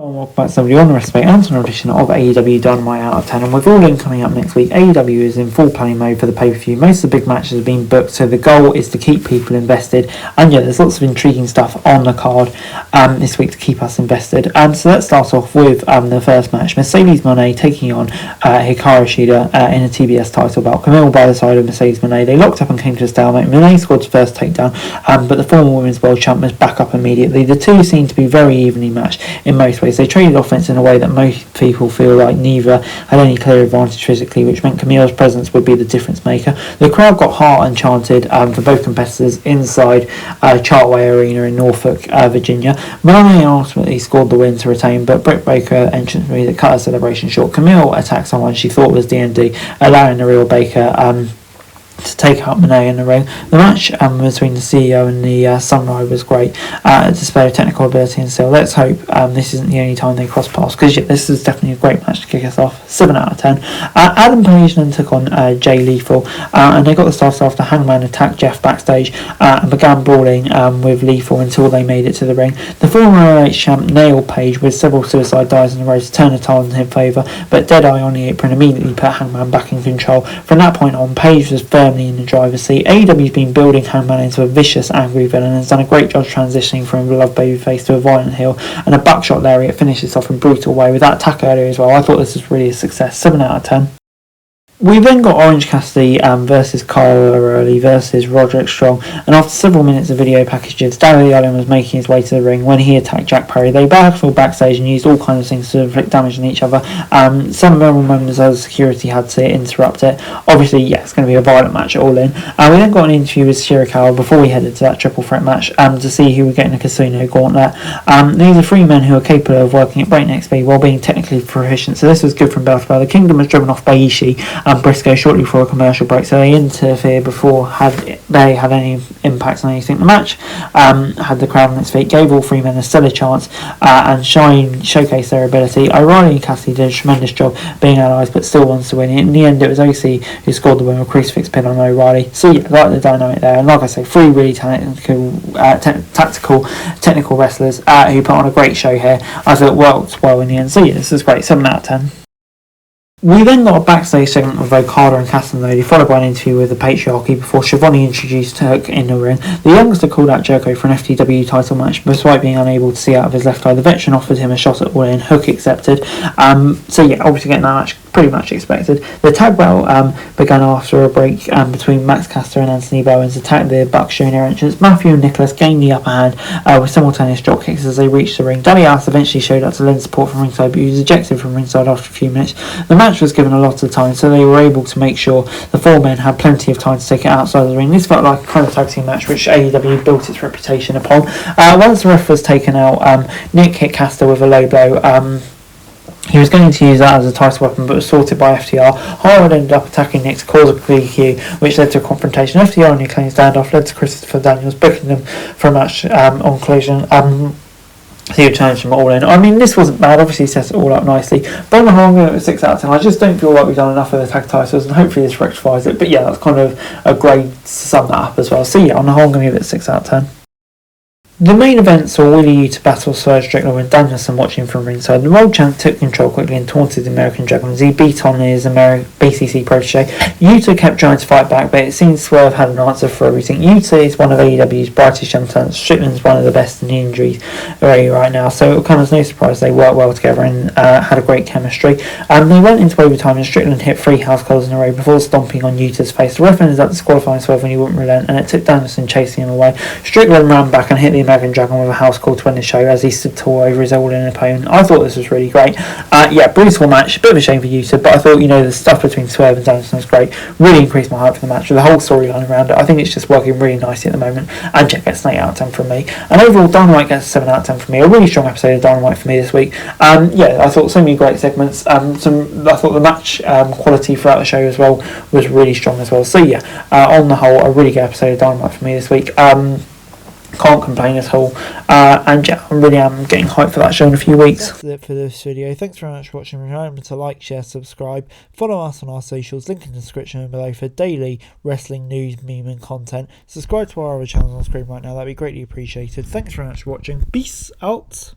Welcome back to somebody on the Respect and an audition of AEW Dynamite Out of 10, and with All In coming up next week, AEW is in full planning mode for the pay-per-view. Most of the big matches have been booked, so the goal is to keep people invested, and yeah, there's lots of intriguing stuff on the card this week to keep us invested. So let's start off with the first match. Mercedes Moné taking on Hikaru Shida in a TBS title bout. Camille by the side of Mercedes Moné. They locked up and came to a stalemate. Moné scored the first takedown, but the former women's world champ was back up immediately. The two seem to be very evenly matched in most ways. They traded offense in a way that most people feel like neither had any clear advantage physically, which meant Camille's presence would be the difference maker. The crowd got hot and chanted for both competitors inside Chartway Arena in Norfolk, Virginia. Moné ultimately scored the win to retain, but Britt Baker entrance music cut her celebration short. Camille attacked someone she thought was DMD, allowing the real Baker to take out Moné in the ring. The match between the CEO and the Samurai was great. A display of technical ability and skill. Let's hope this isn't the only time they cross paths, because yeah, this is definitely a great match to kick us off. 7 out of 10. Adam Page then took on Jay Lethal, and they got the start after Hangman attacked Jeff backstage and began brawling with Lethal until they made it to the ring. The former ROH champ nailed Page with several suicide dives in a row to turn the tide in his favour, but Deadeye on the apron immediately put Hangman back in control. From that point on, Page was firmly in the driver's seat. AEW's been building Hangman into a vicious, angry villain and has done a great job transitioning from a beloved babyface to a violent heel, and a buckshot lariat finishes off in a brutal way with that attack earlier as well. I thought this was really a success. 7 out of 10. We then got Orange Cassidy versus Kyle O'Reilly versus Roderick Strong, and after several minutes of video packages, Darby Allin was making his way to the ring when he attacked Jack Perry. They battled backstage and used all kinds of things to inflict damage on each other. Some memorable moments as security had to interrupt it. Obviously, yeah, it's going to be a violent match at All In. We then got an interview with Shirakawa before we headed to that triple threat match to see who would get in the Casino Gauntlet. These are three men who are capable of working at breakneck speed while being technically proficient, so this was good from bell to bell. The Kingdom was driven off by Ishii and Briscoe shortly before a commercial break, so they interfered before they had any impact on anything. The match had the crowd on its feet, gave all three men a stellar chance and showcased their ability. O'Reilly and Cassidy did a tremendous job being allies, but still wants to win. In the end, it was OC who scored the win with a crucifix pin on O'Reilly. So yeah, I like the dynamic there, and like I say, three really technical wrestlers who put on a great show here. I thought it worked well in the end. So yeah, this is great. 7 out of 10. We then got a backstage segment with Okada and Casanova, followed by an interview with the Patriarchy before Schiavone introduced Turk in the ring. The youngster called out Jericho for an FTW title match, despite being unable to see out of his left eye. The veteran offered him a shot at All In. Hook accepted. So yeah, obviously getting that match pretty much expected. The tag battle began after a break between Max Caster and Anthony Bowens attacked the Bucks during their entrance. Matthew and Nicholas gained the upper hand with simultaneous drop kicks as they reached the ring. Danny Alice eventually showed up to lend support from ringside, but he was ejected from ringside after a few minutes. The match was given a lot of time, so they were able to make sure the four men had plenty of time to take it outside the ring. This felt like a kind of tag team match which AEW built its reputation upon. Once the ref was taken out, Nick hit Caster with a low blow. He was going to use that as a title weapon, but was sorted by FTR. Howard ended up attacking Nick to cause a DQ, which led to a confrontation. FTR only claimed standoff, led to Christopher Daniels booking them for a match on Collision. He returns from All In. I mean, this wasn't bad. Obviously, he set it all up nicely. But on the whole, I'm going to give it 6 out of 10. I just don't feel like we've done enough of the tag titles, and hopefully this rectifies it. But yeah, that's kind of a grade to sum that up as well. So yeah, on the whole, I'm going to give it 6 out of 10. The main event saw Willie Yuta battle Serge Strickland with Danielson watching from ringside. The world champ took control quickly and taunted the American Dragon as he beat on his BCC protege. Yuta kept trying to fight back, but it seems Swerve had an answer for everything. Yuta is one of AEW's brightest young talents. Strickland's one of the best in the injury area right now, so it will come as no surprise they worked well together and had a great chemistry. They went into overtime and Strickland hit 3 house calls in a row before stomping on Yuta's face. The ref ended up disqualifying Swerve when he wouldn't relent, and it took Danielson chasing him away. Strickland ran back and hit the American Dragon with a house call to win the show as he stood tall over his All In opponent. I thought this was really great. Yeah, brutal match, bit of a shame for Yuta, but I thought, the stuff between Swerve and Danielson was great. Really increased my hype for the match with the whole storyline around it. I think it's just working really nicely at the moment, and Jet gets an 8 out of 10 from me. And overall, Dynamite gets a 7 out of 10 from me. A really strong episode of Dynamite for me this week. Yeah, I thought so many great segments. I thought the match quality throughout the show as well was really strong as well. So yeah, on the whole, a really good episode of Dynamite for me this week. Can't complain at all, and yeah, I really am getting hyped for that show in a few weeks. That's it for this video. Thanks very much for watching. Remember to like, share, subscribe, follow us on our socials, link in the description below for daily wrestling news, meme and content. Subscribe to our other channels on screen right now, that'd be greatly appreciated. Thanks very much for watching. Peace out.